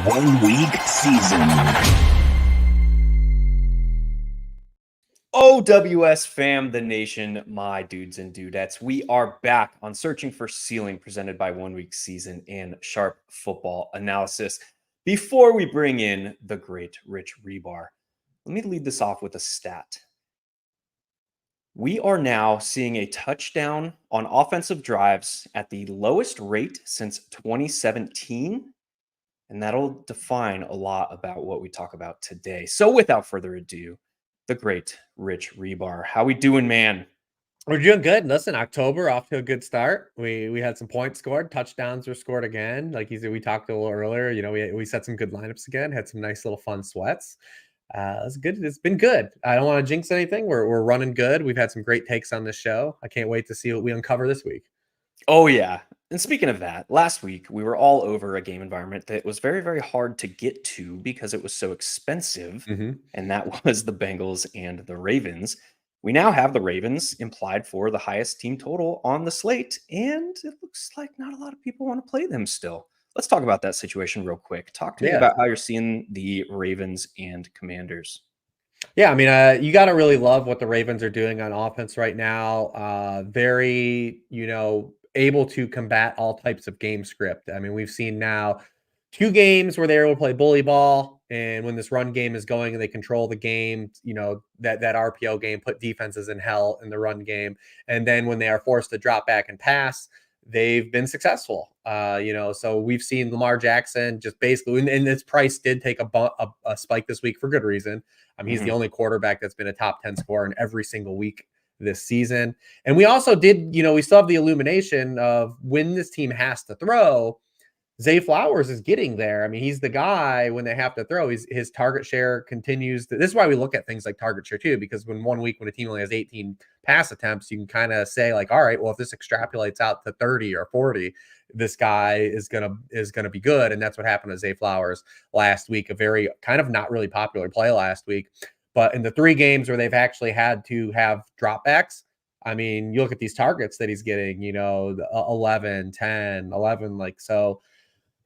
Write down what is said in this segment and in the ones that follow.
1-week season. OWS fam, the nation, my dudes and dudettes. We are back on Searching for Ceiling, presented by 1 Week Season and Sharp Football Analysis. Before we bring in the great Rich Hribar, let me lead this off with a stat. We are now seeing a touchdown on offensive drives at the lowest rate since 2017. And that'll define a lot about what we talk about today. So without further ado, the great Rich Hribar. How we doing, man? We're doing good. Listen, October off to a good start. We had some points scored, touchdowns were scored again. Like you said, we talked a little earlier. You know, we set some good lineups again, had some nice little fun sweats. It's good. It's been good. I don't want to jinx anything. We're running good. We've had some great takes on this show. I can't wait to see what we uncover this week. Oh, yeah. And speaking of that, last week we were all over a game environment that was very, very hard to get to because it was so expensive. And that was the Bengals and the Ravens. We now have the Ravens implied for the highest team total on the slate, and it looks like not a lot of people want to play them still. Let's talk about that situation real quick. Talk to me about how you're seeing the Ravens and Commanders. Yeah, I mean, you got to really love what the Ravens are doing on offense right now. Very, able to combat all types of game script. I mean, we've seen now 2 games where they're able to play bully ball, and when this run game is going and they control the game, that RPO game put defenses in hell in the run game. And then when they are forced to drop back and pass, they've been successful. So we've seen Lamar Jackson just basically, and this price did take a spike this week for good reason. I mean, he's the only quarterback that's been a top 10 scorer in every single week this season. And we also did, we still have the illumination of when this team has to throw, Zay Flowers is getting there. I mean, he's the guy when they have to throw. His target share continues. This is why we look at things like target share too, because when 1 week when a team only has 18 pass attempts, you can kind of say like, all right, well, if this extrapolates out to 30 or 40, this guy is gonna be good. And that's what happened to Zay Flowers last week. A very kind of not really popular play last week. But in the 3 games where they've actually had to have dropbacks, I mean, you look at these targets that he's getting, 11, 10, 11, like so.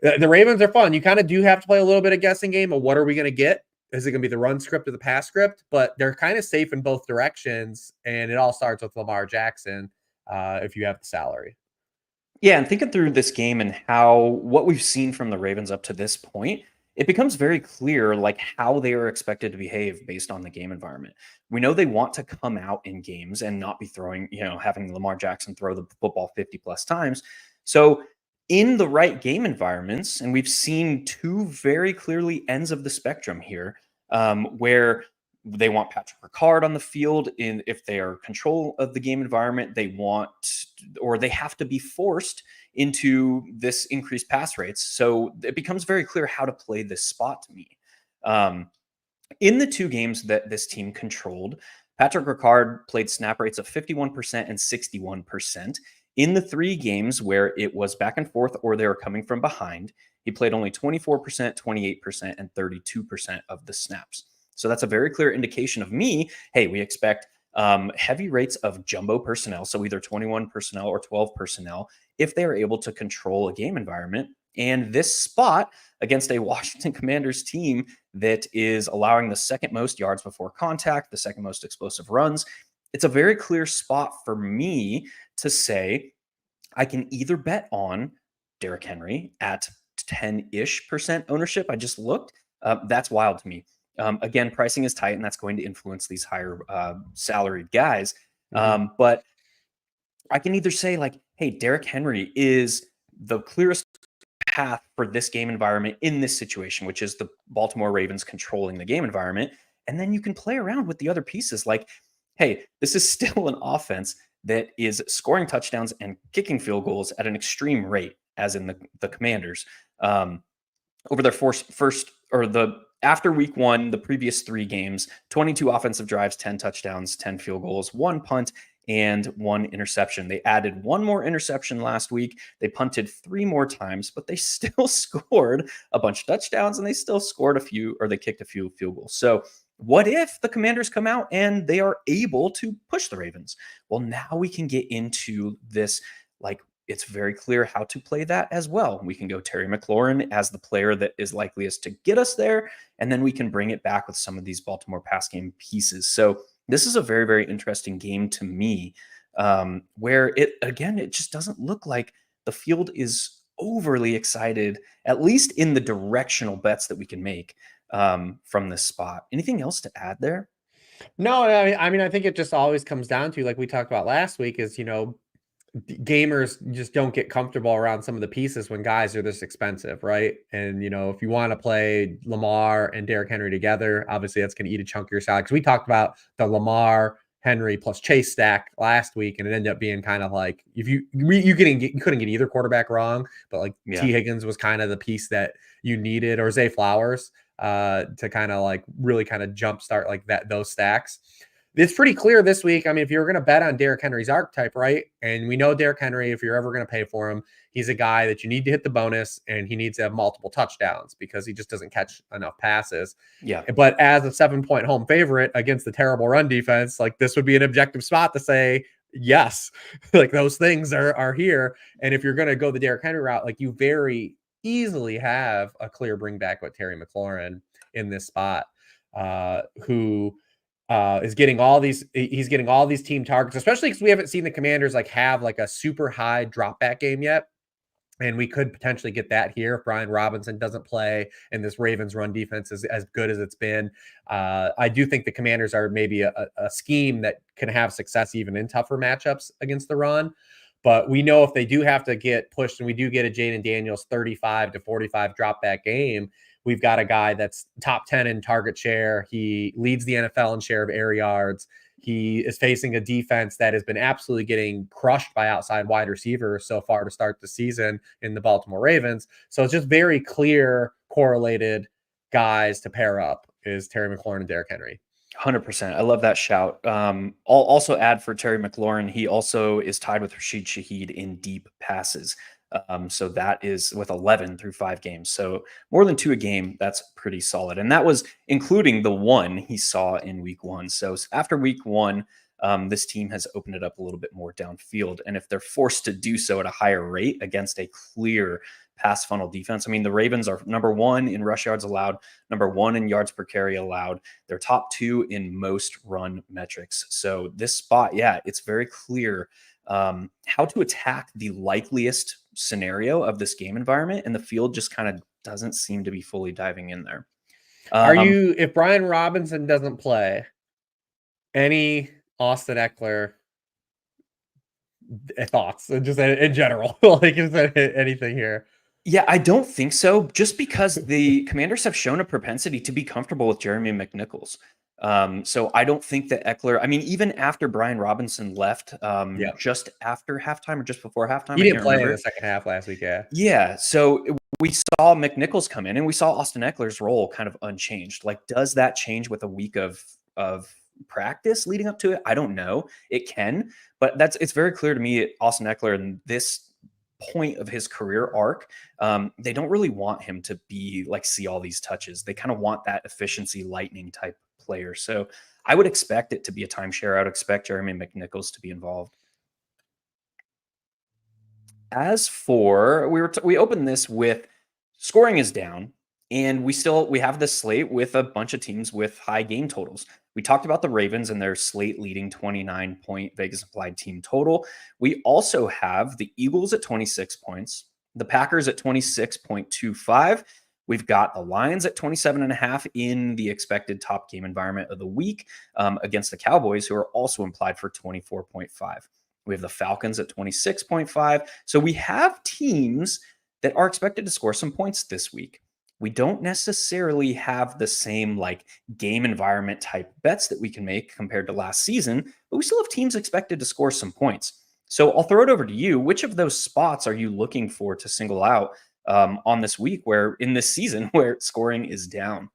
The Ravens are fun. You kind of do have to play a little bit of guessing game of what are we going to get? Is it going to be the run script or the pass script? But they're kind of safe in both directions, and it all starts with Lamar Jackson if you have the salary. Yeah, and thinking through this game and what we've seen from the Ravens up to this point, it becomes very clear like how they are expected to behave based on the game environment. We know they want to come out in games and not be throwing, having Lamar Jackson throw the football 50 plus times. So in the right game environments, and we've seen 2 very clearly ends of the spectrum here, where they want Patrick Ricard on the field. If they are control of the game environment, they have to be forced into this increased pass rates. So it becomes very clear how to play this spot to me. In the 2 games that this team controlled, Patrick Ricard played snap rates of 51% and 61%. In the 3 games where it was back and forth or they were coming from behind, he played only 24%, 28%, and 32% of the snaps. So that's a very clear indication of me, hey, we expect heavy rates of jumbo personnel, so either 21 personnel or 12 personnel, if they are able to control a game environment. And this spot against a Washington Commanders team that is allowing the 2nd most yards before contact, the 2nd most explosive runs, it's a very clear spot for me to say I can either bet on Derrick Henry at 10-ish% ownership. I just looked. That's wild to me. Again, pricing is tight, and that's going to influence these higher salaried guys. But I can either say like, hey, Derrick Henry is the clearest path for this game environment in this situation, which is the Baltimore Ravens controlling the game environment. And then you can play around with the other pieces like, hey, this is still an offense that is scoring touchdowns and kicking field goals at an extreme rate, as in the Commanders. Over their after week 1, the previous 3 games, 22 offensive drives, 10 touchdowns, 10 field goals, 1 punt, and 1 interception. They added 1 more interception last week. They punted 3 more times, but they still scored a bunch of touchdowns, and they still scored they kicked a few field goals. So what if the Commanders come out and they are able to push the Ravens? Well, now we can get into this like it's very clear how to play that as well. We can go Terry McLaurin as the player that is likeliest to get us there, and then we can bring it back with some of these Baltimore pass game pieces. So this is a very, very interesting game to me, where it just doesn't look like the field is overly excited, at least in the directional bets that we can make from this spot. Anything else to add there? No, I mean, I think it just always comes down to, like we talked about last week, is, gamers just don't get comfortable around some of the pieces when guys are this expensive, right? And if you want to play Lamar and Derrick Henry together, obviously that's going to eat a chunk of your salary. Because we talked about the Lamar, Henry plus Chase stack last week, and it ended up being kind of like, if you couldn't get either quarterback wrong, but like T. Higgins was kind of the piece that you needed, or Zay Flowers, to kind of like really kind of jumpstart like those stacks. It's pretty clear this week. I mean, if you're going to bet on Derrick Henry's archetype, right? And we know Derrick Henry, if you're ever going to pay for him, he's a guy that you need to hit the bonus, and he needs to have multiple touchdowns because he just doesn't catch enough passes. Yeah. But as a 7-point home favorite against the terrible run defense, like, this would be an objective spot to say, yes, like those things are here. And if you're going to go the Derrick Henry route, like, you very easily have a clear bring back with Terry McLaurin in this spot, who is getting all these team targets, especially because we haven't seen the Commanders like have like a super high drop back game yet. And we could potentially get that here if Brian Robinson doesn't play and this Ravens run defense is as good as it's been. I do think the Commanders are maybe a scheme that can have success even in tougher matchups against the run. But we know if they do have to get pushed and we do get a Jaden Daniels 35 to 45 drop back game, we've got a guy that's top 10 in target share. He leads the NFL in share of air yards. He is facing a defense that has been absolutely getting crushed by outside wide receivers so far to start the season in the Baltimore Ravens. So it's just very clear correlated guys to pair up is Terry McLaurin and Derrick Henry. 100%. I love that shout. I'll also add for Terry McLaurin, he also is tied with Rashid Shaheed in deep passes. So that is with 11 through 5 games. So more than 2 a game, that's pretty solid. And that was including the one he saw in week 1. So after week 1, this team has opened it up a little bit more downfield. And if they're forced to do so at a higher rate against a clear pass funnel defense, I mean, the Ravens are number 1 in rush yards allowed, number 1 in yards per carry allowed. They're top 2 in most run metrics. So this spot, yeah, it's very clear how to attack the likeliest scenario of this game environment, and the field just kind of doesn't seem to be fully diving in there. If Brian Robinson doesn't play, any Austin Eckler thoughts, just in general, like, is there anything here? Yeah, I don't think so, just because the Commanders have shown a propensity to be comfortable with Jeremy McNichols. So I don't think that Eckler, I mean, even after Brian Robinson left, just after halftime or just before halftime, He didn't play in the second half last week. Yeah. So we saw McNichols come in and we saw Austin Eckler's role kind of unchanged. Like, does that change with a week of practice leading up to it? I don't know. It can, but it's very clear to me, Austin Eckler in this point of his career arc, they don't really want him to be like, see all these touches. They kind of want that efficiency lightning type player. So I would expect it to be a timeshare. I would expect Jeremy McNichols to be involved. As for, we opened this with scoring is down, and we have this slate with a bunch of teams with high game totals. We talked about the Ravens and their slate leading 29-point Vegas implied team total. We also have the Eagles at 26 points, the Packers at 26.25. We've got the Lions at 27.5 in the expected top game environment of the week against the Cowboys, who are also implied for 24.5. We have the Falcons at 26.5. So we have teams that are expected to score some points this week. We don't necessarily have the same like game environment type bets that we can make compared to last season, but we still have teams expected to score some points. So I'll throw it over to you. Which of those spots are you looking for to single out on this week, where in this season where scoring is down?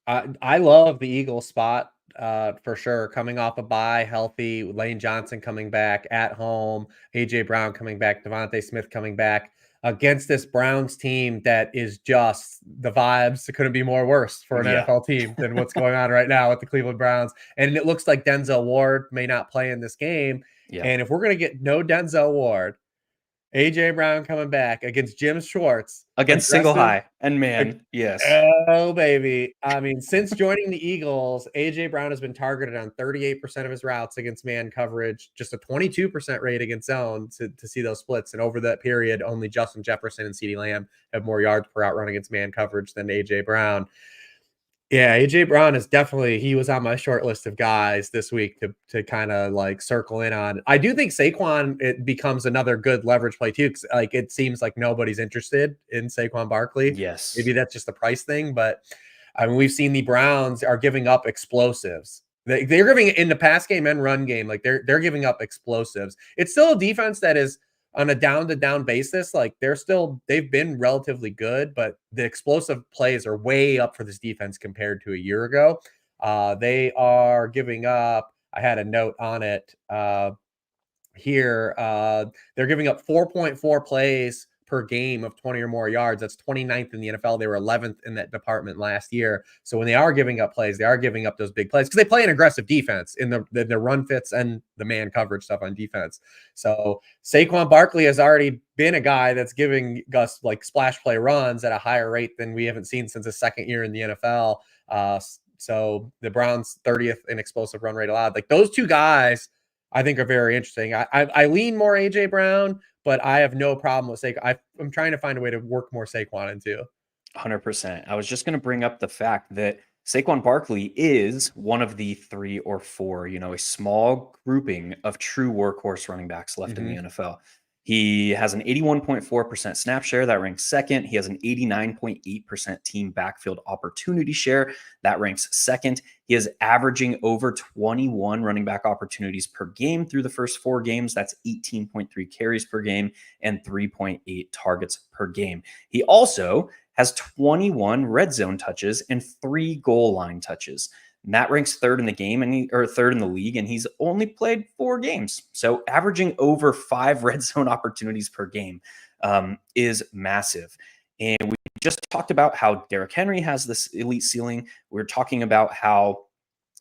I love the Eagles spot for sure. Coming off a bye, healthy, Lane Johnson coming back at home, AJ Brown coming back, Devontae Smith coming back against this Browns team that is just, the vibes couldn't be more worse for an NFL team than what's going on right now with the Cleveland Browns. And it looks like Denzel Ward may not play in this game. And if we're going to get no Denzel Ward, AJ Brown coming back against Jim Schwartz. Against Single Aggressive. High. And man, yes. Oh, baby. I mean, since joining the Eagles, AJ Brown has been targeted on 38% of his routes against man coverage, just a 22% rate against zone to see those splits. And over that period, only Justin Jefferson and CeeDee Lamb have more yards per out run against man coverage than AJ Brown. Yeah, AJ Brown is definitely, he was on my short list of guys this week to kind of like circle in on. I do think Saquon, it becomes another good leverage play too, because like it seems like nobody's interested in Saquon Barkley. Yes. Maybe that's just the price thing, but I mean, we've seen the Browns are giving up explosives. They're giving it in the pass game and run game, like they're giving up explosives. It's still a defense that is on a down to down basis. Like they've been relatively good, but the explosive plays are way up for this defense compared to a year ago. They are giving up, I had a note on it here. They're giving up 4.4 plays per game of 20 or more yards. That's 29th in the NFL. They were 11th in that department last year. So when they are giving up plays, they are giving up those big plays because they play an aggressive defense in the run fits and the man coverage stuff on defense. So Saquon Barkley has already been a guy that's giving us like splash play runs at a higher rate than we haven't seen since his second year in the NFL. So the Browns 30th in explosive run rate allowed. Like those two guys, I think are very interesting. I lean more AJ Brown, but I have no problem with Saquon. I'm trying to find a way to work more Saquon into. 100%. I was just going to bring up the fact that Saquon Barkley is one of the 3 or 4, a small grouping of true workhorse running backs left in the NFL. He has an 81.4% snap share. That ranks second. He has an 89.8% team backfield opportunity share. That ranks second. He is averaging over 21 running back opportunities per game through the first 4 games. That's 18.3 carries per game and 3.8 targets per game. He also has 21 red zone touches and 3 goal line touches. And that ranks third in the game or third in the league, and he's only played 4 games. So averaging over 5 red zone opportunities per game is massive. And we just talked about how Derrick Henry has this elite ceiling. We're talking about how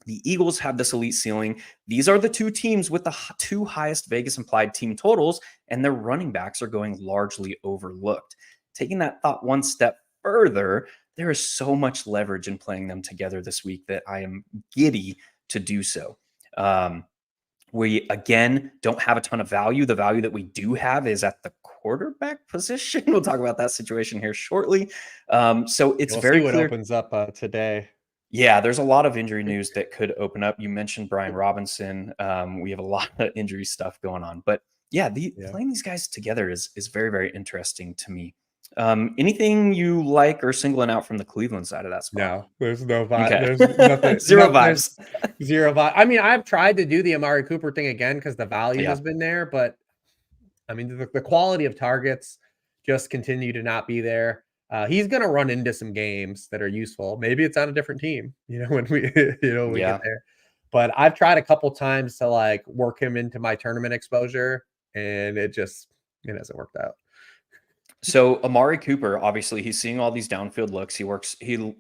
the Eagles have this elite ceiling. These are the 2 teams with the 2 highest Vegas implied team totals, and their running backs are going largely overlooked. Taking that thought one step further, there is so much leverage in playing them together this week that I am giddy to do so. We, again, don't have a ton of value. The value that we do have is at the quarterback position. We'll talk about that situation here shortly. So it's very see what clear. Opens up today. Yeah, there's a lot of injury news that could open up. You mentioned Brian Robinson. We have a lot of injury stuff going on. But yeah, playing these guys together is very, very interesting to me. Anything you like or singling out from the Cleveland side of that spot? No, there's no vibe. Okay. There's nothing. Zero vibes. Zero vibe. I mean, I've tried to do the Amari Cooper thing again because the value has been there, but I mean, the quality of targets just continue to not be there. He's going to run into some games that are useful. Maybe it's on a different team, when we, get there. But I've tried a couple times to like work him into my tournament exposure, and it hasn't worked out. So Amari Cooper, obviously, he's seeing all these downfield looks. He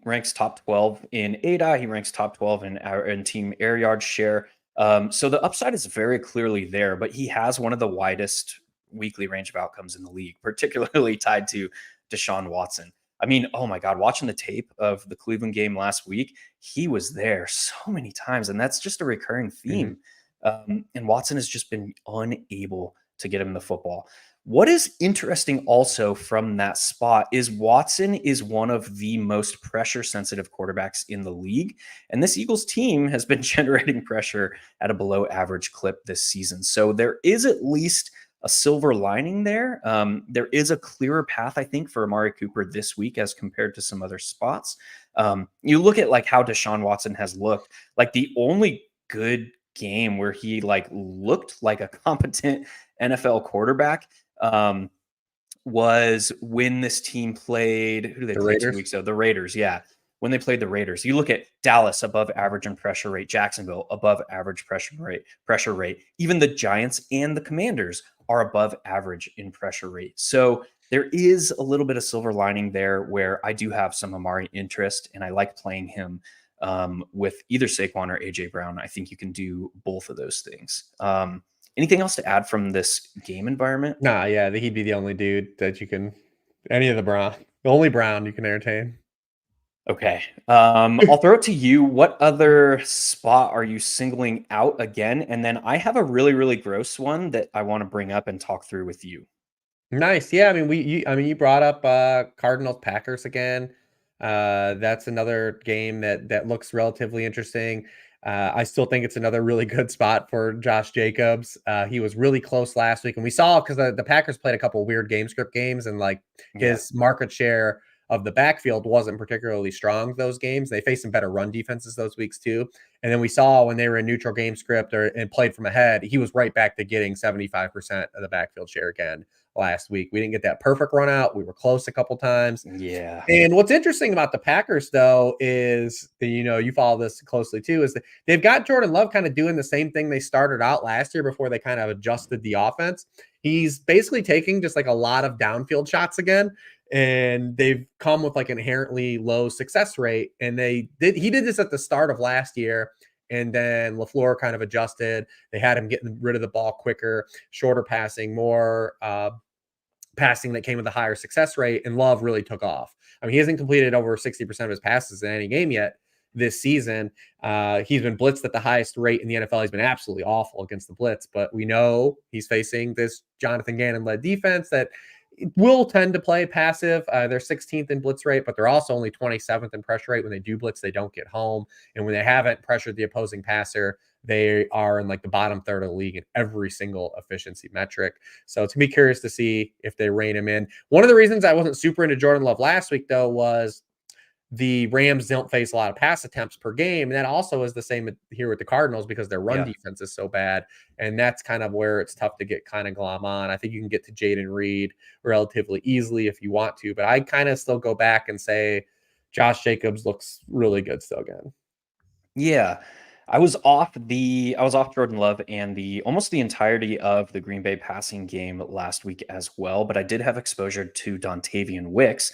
ranks top 12 in ADA. He ranks top 12 in team air yard share. So the upside is very clearly there, but he has one of the widest weekly range of outcomes in the league, particularly tied to Deshaun Watson. I mean, oh my God, watching the tape of the Cleveland game last week, he was there so many times, and that's just a recurring theme. And Watson has just been unable to get him the football. What is interesting also from that spot is Watson is one of the most pressure-sensitive quarterbacks in the league, and this Eagles team has been generating pressure at a below-average clip this season. So there is at least a silver lining there. There is a clearer path, I think, for Amari Cooper this week as compared to some other spots. You look at like how Deshaun Watson has looked, like the only good game where he like looked like a competent NFL quarterback was when this team played, who did they play 2 weeks ago? The Raiders. Yeah. When they played the Raiders, you look at Dallas above average in pressure rate, Jacksonville above average pressure rate, even the Giants and the Commanders are above average in pressure rate. So there is a little bit of silver lining there where I do have some Amari interest, and I like playing him with either Saquon or AJ Brown. I think you can do both of those things. Anything else to add from this game environment? Nah, yeah, he'd be the only dude that you can any of the only Brown you can entertain. Okay. I'll throw it to you. What other spot are you singling out again? And then I have a really, really gross one that I want to bring up and talk through with you. Nice. Yeah, I mean, you brought up Cardinals Packers again. That's another game that looks relatively interesting. I still think it's another really good spot for Josh Jacobs. He was really close last week, and we saw because the Packers played a couple of weird game script games, and like Yeah. his market share of the backfield wasn't particularly strong those games. They faced some better run defenses those weeks too. And then we saw when they were in neutral game script and played from ahead, he was right back to getting 75% of the backfield share again last week. We didn't get that perfect run out. We were close a couple times. Yeah. And what's interesting about the Packers, though, is you follow this closely too, is that they've got Jordan Love kind of doing the same thing they started out last year before they kind of adjusted the offense. He's basically taking just like a lot of downfield shots again, and they've come with like an inherently low success rate. And he did this at the start of last year. And then LaFleur kind of adjusted. They had him getting rid of the ball quicker, shorter passing, more passing that came with a higher success rate, and Love really took off. I mean, he hasn't completed over 60% of his passes in any game yet this season. He's been blitzed at the highest rate in the NFL. He's been absolutely awful against the blitz, but we know he's facing this Jonathan Gannon-led defense that will tend to play passive. They're 16th in blitz rate, but they're also only 27th in pressure rate. When they do blitz, they don't get home. And when they haven't pressured the opposing passer, they are in like the bottom third of the league in every single efficiency metric. So it's going to be curious to see if they rein him in. One of the reasons I wasn't super into Jordan Love last week, though, was the Rams don't face a lot of pass attempts per game. And that also is the same here with the Cardinals because their run defense is so bad. And that's kind of where it's tough to get kind of glom on. I think you can get to Jaden Reed relatively easily if you want to, but I kind of still go back and say Josh Jacobs looks really good still again. Yeah. I was off Jordan Love and almost the entirety of the Green Bay passing game last week as well, but I did have exposure to Dontavian Wicks.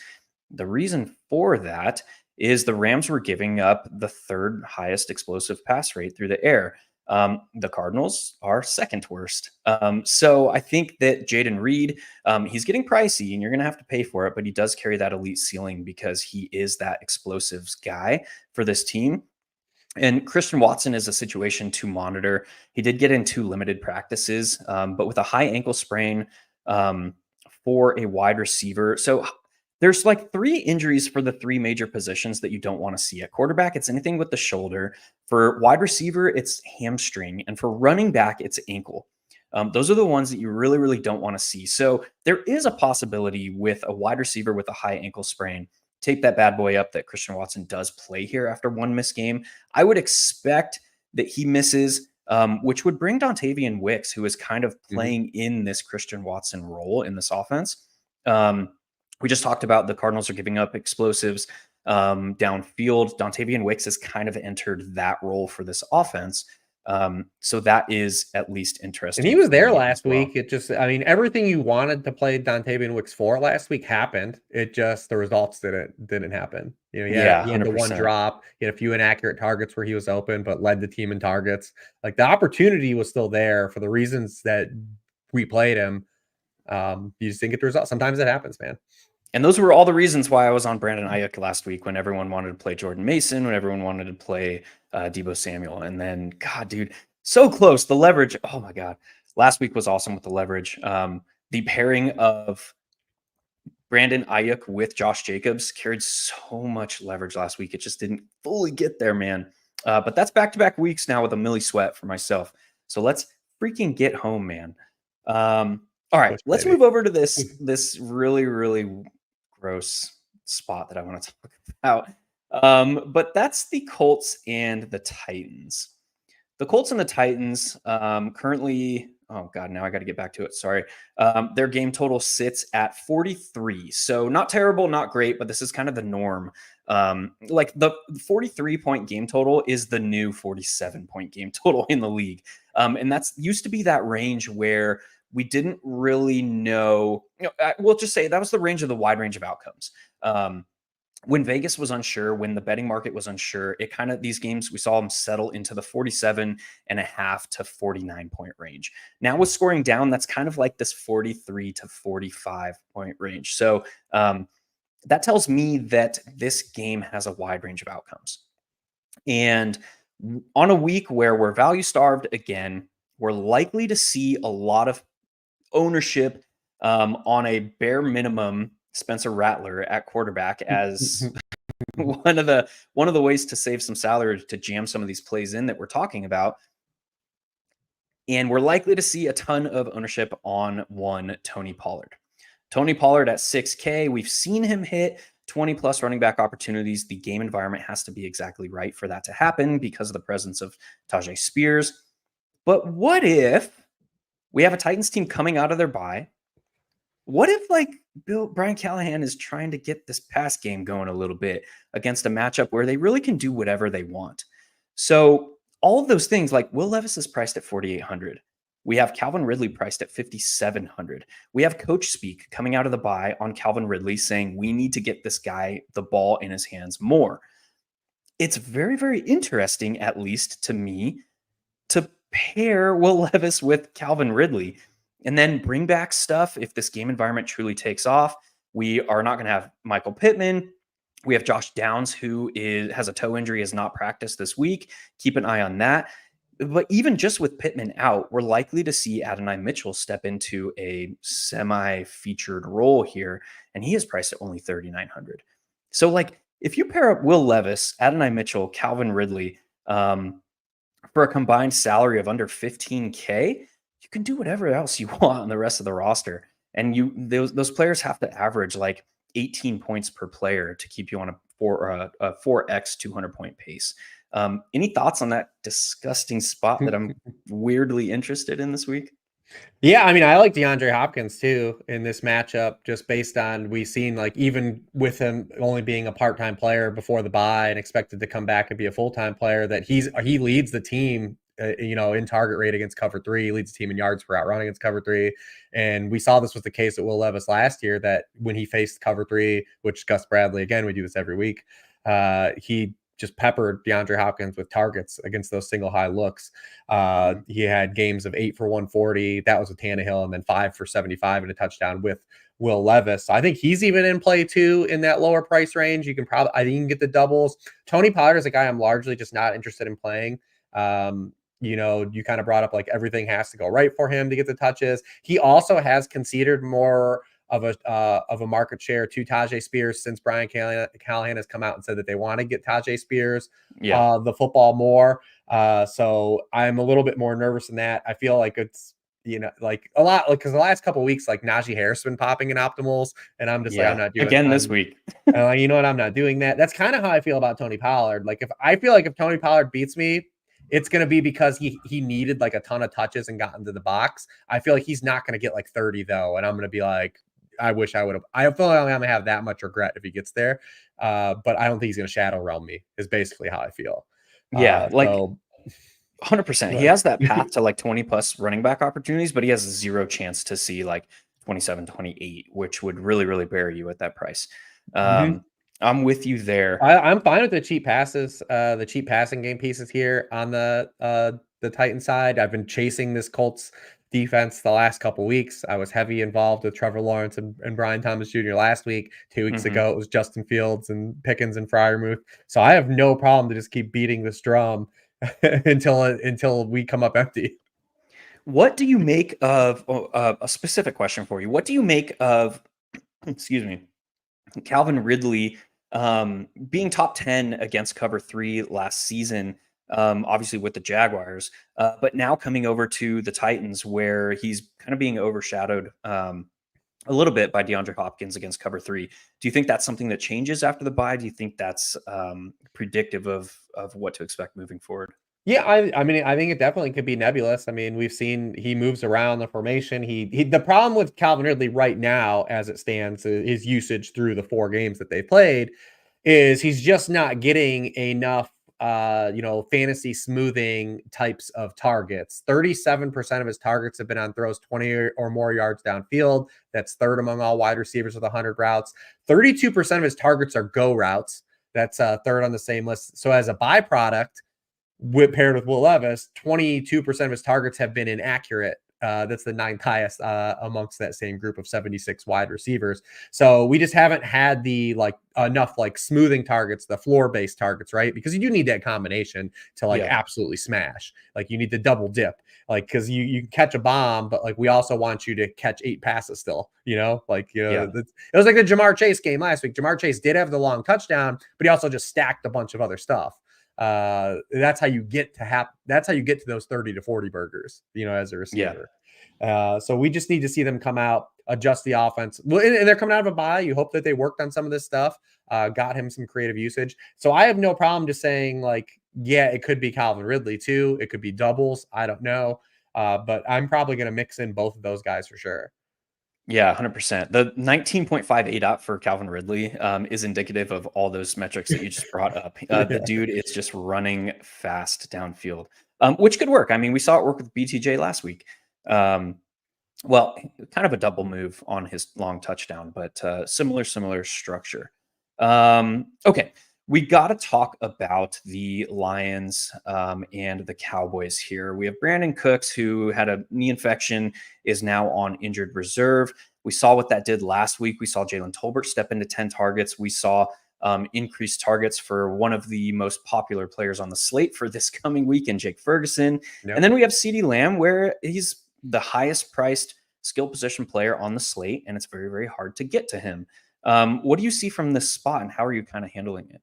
The reason for that is the Rams were giving up the third highest explosive pass rate through the air. The Cardinals are second worst. So I think that Jaden Reed, he's getting pricey and you're going to have to pay for it, but he does carry that elite ceiling because he is that explosives guy for this team. And Christian Watson is a situation to monitor. He did get in 2 limited practices, but with a high ankle sprain for a wide receiver. So there's like 3 injuries for the 3 major positions that you don't want to see. At quarterback, it's anything with the shoulder. For wide receiver, it's hamstring. And for running back, it's ankle. Those are the ones that you really, really don't want to see. So there is a possibility with a wide receiver with a high ankle sprain. Take that bad boy up that Christian Watson does play here after 1 missed game. I would expect that he misses, which would bring Dontavian Wicks, who is kind of playing in this Christian Watson role in this offense. We just talked about the Cardinals are giving up explosives downfield. Dontavian Wicks has kind of entered that role for this offense. So that is at least interesting. And he was there last week. It just, I mean, everything you wanted to play Dontavian Wicks for last week happened. It just, the results didn't happen. You know, he had the 1 drop. He had a few inaccurate targets where he was open, but led the team in targets. Like the opportunity was still there for the reasons that we played him. You just didn't get the results. Sometimes it happens, man. And those were all the reasons why I was on Brandon Ayuk last week when everyone wanted to play Jordan Mason, when everyone wanted to play Deebo Samuel. And then, God, dude, so close. The leverage. Oh, my God. Last week was awesome with the leverage. The pairing of Brandon Ayuk with Josh Jacobs carried so much leverage last week. It just didn't fully get there, man. But that's back-to-back weeks now with a milli sweat for myself. So let's freaking get home, man. All right, let's move over to this really, really gross spot that I want to talk about. But that's the Colts and the Titans. The Colts and the Titans currently, oh God, now I got to get back to it. Sorry. Their game total sits at 43. So not terrible, not great, but this is kind of the norm. Like the 43-point game total is the new 47-point game total in the league. And that's used to be that range where we didn't really know, we'll just say that was the range of the wide range of outcomes. when Vegas was unsure, when the betting market was unsure, it kind of, these games, we saw them settle into the 47.5 to 49 point range. Now with scoring down, that's kind of like this 43 to 45 point range. So that tells me that this game has a wide range of outcomes. And on a week where we're value starved again, we're likely to see a lot of ownership on a bare minimum Spencer Rattler at quarterback as one of the ways to save some salary to jam some of these plays in that we're talking about. And we're likely to see a ton of ownership on one Tony Pollard. Tony Pollard at 6K, we've seen him hit 20 plus running back opportunities. The game environment has to be exactly right for that to happen because of the presence of Tajay Spears. But what if we have a Titans team coming out of their bye? What if like Brian Callahan is trying to get this pass game going a little bit against a matchup where they really can do whatever they want? So all of those things, like Will Levis is priced at 4,800. We have Calvin Ridley priced at 5,700. We have coach speak coming out of the bye on Calvin Ridley saying we need to get this guy the ball in his hands more. It's very, very interesting, at least to me, to pair Will Levis with Calvin Ridley and then bring back stuff if this game environment truly takes off. We are not going to have Michael Pittman. We have Josh Downs, who has a toe injury, has not practiced this week. Keep an eye on that. But even just with Pittman out, we're likely to see Adonai Mitchell step into a semi-featured role here, and he is priced at only 3,900. So, like, if you pair up Will Levis, Adonai Mitchell, Calvin Ridley for a combined salary of under 15K, you can do whatever else you want on the rest of the roster. And those players have to average like 18 points per player to keep you on a 4x 200 point pace. Any thoughts on that disgusting spot that I'm weirdly interested in this week? Yeah, I mean, I like DeAndre Hopkins too in this matchup, just based on we've seen, like, even with him only being a part-time player before the bye and expected to come back and be a full-time player, that he leads the team, in target rate against cover three, he leads the team in yards per out run against cover three. And we saw this was the case at Will Levis last year, that when he faced cover three, which Gus Bradley, again, we do this every week, he just peppered DeAndre Hopkins with targets against those single high looks. He had games of 8 for 140. That was with Tannehill, and then 5 for 75 and a touchdown with Will Levis. So I think he's even in play too in that lower price range. I think you can get the doubles. Tony Pollard is a guy I'm largely just not interested in playing. You kind of brought up, like, everything has to go right for him to get the touches. He also has conceded more of a market share to Tajay Spears since Brian Callahan has come out and said that they want to get Tajay Spears the football more. So I'm a little bit more nervous in that. I feel like it's, like a lot, like, because the last couple of weeks, like, Najee Harris been popping in optimals, and I'm just like, I'm not doing again this week. You know what? I'm not doing that. That's kind of how I feel about Tony Pollard. Like, if Tony Pollard beats me, it's going to be because he needed like a ton of touches and got into the box. I feel like he's not going to get like 30 though, and I'm going to be like, I wish I would have. I feel like I'm going to have that much regret if he gets there. But I don't think he's going to shadow realm me, is basically how I feel. Like 100%. He has that path to like 20 plus running back opportunities, but he has zero chance to see like 27, 28, which would really, really bury you at that price. I'm with you there. I'm fine with the cheap passes, the cheap passing game pieces here on the Titan side. I've been chasing this Colts defense the last couple weeks. I was heavy involved with Trevor Lawrence and Brian Thomas Jr. last week. 2 weeks ago, it was Justin Fields and Pickens and Freiermuth. So I have no problem to just keep beating this drum until we come up empty. What do you make of a specific question for you? What do you make of, excuse me, Calvin Ridley being top 10 against cover three last season, obviously with the Jaguars, but now coming over to the Titans where he's kind of being overshadowed a little bit by DeAndre Hopkins against cover three. Do you think that's something that changes after the bye? Do you think that's predictive of what to expect moving forward? Yeah, I mean, I think it definitely could be nebulous. I mean, we've seen he moves around the formation. The problem with Calvin Ridley right now, as it stands, his usage through the 4 games that they played, is he's just not getting enough fantasy smoothing types of targets. 37% of his targets have been on throws 20 or more yards downfield. That's third among all wide receivers with 100 routes. 32% of his targets are go routes. That's third on the same list. So as a byproduct, paired with Will Levis, 22% of his targets have been inaccurate. That's the ninth highest amongst that same group of 76 wide receivers. So we just haven't had the enough smoothing targets, the floor-based targets, right? Because you do need that combination to absolutely smash. Like you need the double dip, because you catch a bomb, but we also want you to catch 8 passes still. It was like the Jamar Chase game last week. Jamar Chase did have the long touchdown, but he also just stacked a bunch of other stuff. That's how you get to those 30 to 40 burgers, as a receiver. So we just need to see them come out, adjust the offense. Well, and they're coming out of a bye. You hope that they worked on some of this stuff, got him some creative usage. So I have no problem just saying it could be Calvin Ridley too. It could be doubles. I don't know. But I'm probably going to mix in both of those guys for sure. Yeah, 100%. The 19.5 ADOT for Calvin Ridley is indicative of all those metrics that you just brought up. The dude is just running fast downfield, which could work. I mean, we saw it work with BTJ last week. Well, kind of a double move on his long touchdown, but similar structure. Okay. We got to talk about the Lions and the Cowboys here. We have Brandon Cooks, who had a knee infection, is now on injured reserve. We saw what that did last week. We saw Jalen Tolbert step into 10 targets. We saw increased targets for one of the most popular players on the slate for this coming week in Jake Ferguson. Yep. And then we have CeeDee Lamb, where he's the highest priced skill position player on the slate, and it's very, very hard to get to him. What do you see from this spot, and how are you kind of handling it?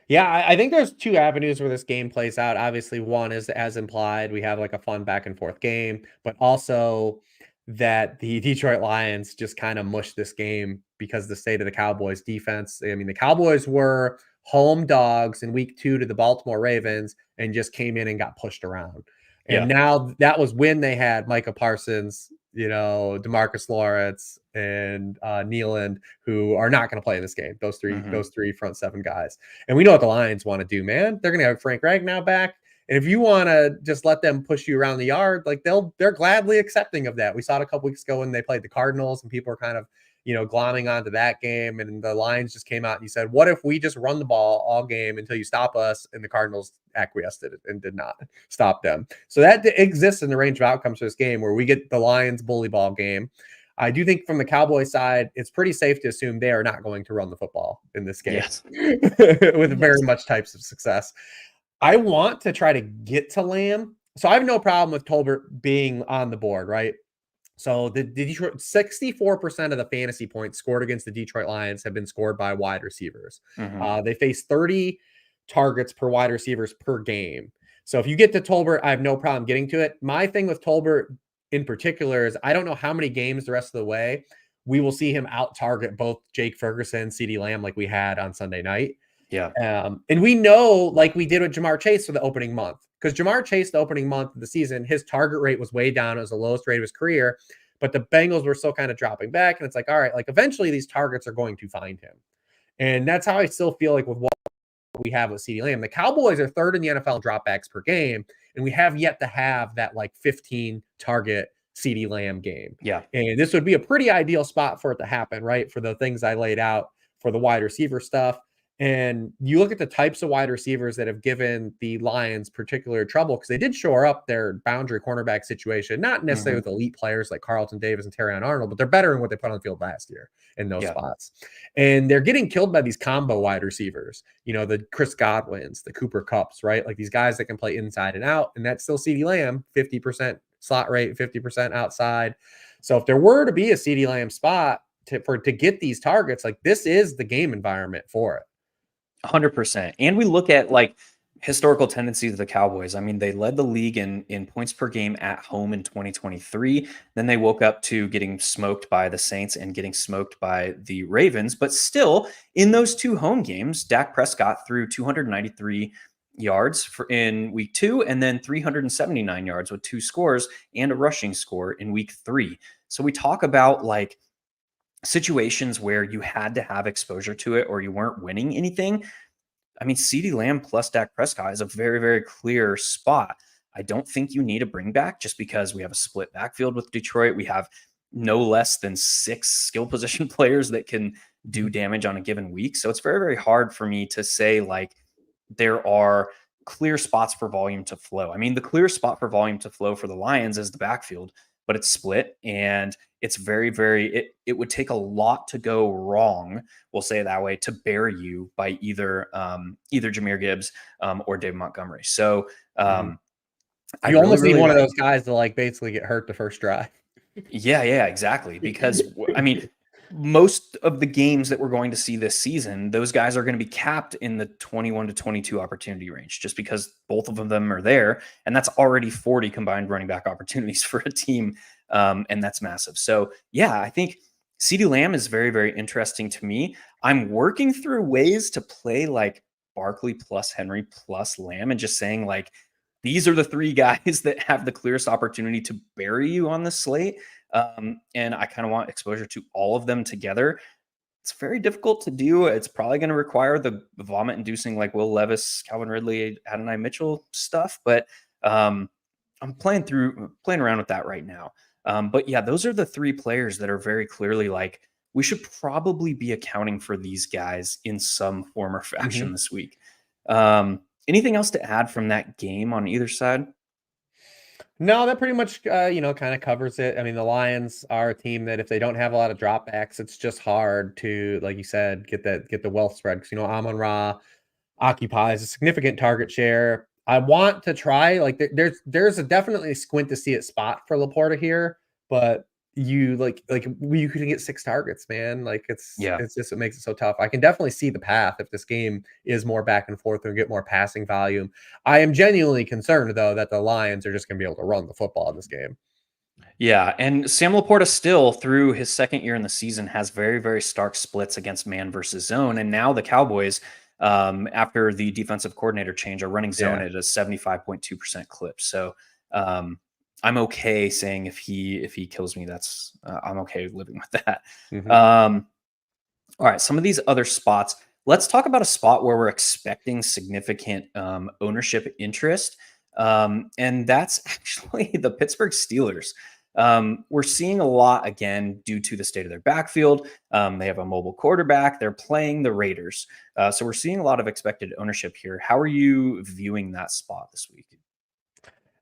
Yeah, I think there's 2 avenues where this game plays out. Obviously, one is, as implied, we have a fun back and forth game, but also that the Detroit Lions just kind of mushed this game because of the state of the Cowboys defense. I mean, the Cowboys were home dogs in week 2 to the Baltimore Ravens and just came in and got pushed around. And now that was when they had Micah Parsons, DeMarcus Lawrence and Nealand, who are not going to play in this game. Those three front 7 guys. And we know what the Lions want to do, man. They're going to have Frank Ragnow back. And if you want to just let them push you around the yard, they're gladly accepting of that. We saw it a couple weeks ago when they played the Cardinals, and people were kind of, glomming onto that game. And the Lions just came out and he said, what if we just run the ball all game until you stop us? And the Cardinals acquiesced and did not stop them. So that exists in the range of outcomes for this game, where we get the Lions bully ball game. I do think from the Cowboys side, it's pretty safe to assume they are not going to run the football in this game with very much types of success. I want to try to get to Lamb. So I have no problem with Tolbert being on the board, right? So the Detroit 64% of the fantasy points scored against the Detroit Lions have been scored by wide receivers. Mm-hmm. They face 30 targets per wide receivers per game. So if you get to Tolbert, I have no problem getting to it. My thing with Tolbert in particular is I don't know how many games the rest of the way we will see him out target both Jake Ferguson, CeeDee Lamb, like we had on Sunday night. Yeah. And we know, like we did with Jamar Chase for the opening month, because Jamar Chase, the opening month of the season, his target rate was way down. It was the lowest rate of his career, but the Bengals were still kind of dropping back. And it's all right, eventually these targets are going to find him. And that's how I still feel like with what we have with CeeDee Lamb. The Cowboys are 3rd in the NFL dropbacks per game, and we have yet to have that 15 target CeeDee Lamb game. Yeah. And this would be a pretty ideal spot for it to happen, right? For the things I laid out for the wide receiver stuff. And you look at the types of wide receivers that have given the Lions particular trouble, because they did shore up their boundary cornerback situation, not necessarily with elite players like Carlton Davis and Terrion Arnold, but they're better than what they put on the field last year in those spots. And they're getting killed by these combo wide receivers, the Chris Godwins, the Cooper Kupps, right? These guys that can play inside and out. And that's still CeeDee Lamb, 50% slot rate, 50% outside. So if there were to be a CeeDee Lamb spot to get these targets, this is the game environment for it. 100%. And we look at historical tendencies of the Cowboys. I mean, they led the league in points per game at home in 2023. Then they woke up to getting smoked by the Saints and getting smoked by the Ravens. But still, in those 2 home games, Dak Prescott threw 293 yards in week 2, and then 379 yards with 2 scores and a rushing score in week 3. So we talk about situations where you had to have exposure to it or you weren't winning anything. I mean, CeeDee Lamb plus Dak Prescott is a very, very clear spot. I don't think you need a bring back just because we have a split backfield with Detroit. We have no less than 6 skill position players that can do damage on a given week. So it's very, very hard for me to say like there are clear spots for volume to flow. I mean, the clear spot for volume to flow for the Lions is the backfield, but it's split and it's very, it would take a lot to go wrong, we'll say it that way, to bury you by either Jahmyr Gibbs or Dave Montgomery. So I You really, almost need really one of like, those guys to like basically get hurt the first drive. yeah, exactly. Because I mean, most of the games that we're going to see this season, those guys are going to be capped in the 21 to 22 opportunity range just because both of them are there. And that's already 40 combined running back opportunities for a team. And that's massive. So, yeah, I think CeeDee Lamb is very, very interesting to me. I'm working through ways to play like Barkley plus Henry plus Lamb and just saying like, these are the 3 guys that have the clearest opportunity to bury you on the slate. And I kind of want exposure to all of them together. It's very difficult to do. It's probably going to require the vomit-inducing like Will Levis, Calvin Ridley, Adonai Mitchell stuff. But I'm playing around with that right now. But yeah, those are the 3 players that are very clearly like we should probably be accounting for these guys in some form or fashion this week. Anything else to add from that game on either side? No, that pretty much, kind of covers it. I mean, the Lions are a team that if they don't have a lot of dropbacks, it's just hard to, like you said, get the wealth spread because Amon-Ra occupies a significant target share. I want to try there's a definitely a squint to see it spot for Laporta here, but you you could get 6 targets, man. Like it's just it makes it so tough. I can definitely see the path if this game is more back and forth and get more passing volume. I am genuinely concerned though that the Lions are just going to be able to run the football in this game. Yeah, and Sam Laporta still, through his second year in the season, has very, very stark splits against man versus zone. And now the Cowboys, after the defensive coordinator change, are running zone at a 75.2% clip. So I'm okay saying if he kills me, that's I'm okay living with that. All right, some of these other spots. Let's talk about a spot where we're expecting significant ownership interest, and that's actually the Pittsburgh Steelers. We're seeing a lot again due to the state of their backfield. They have a mobile quarterback. They're playing the Raiders. So we're seeing a lot of expected ownership here. How are you viewing that spot this week?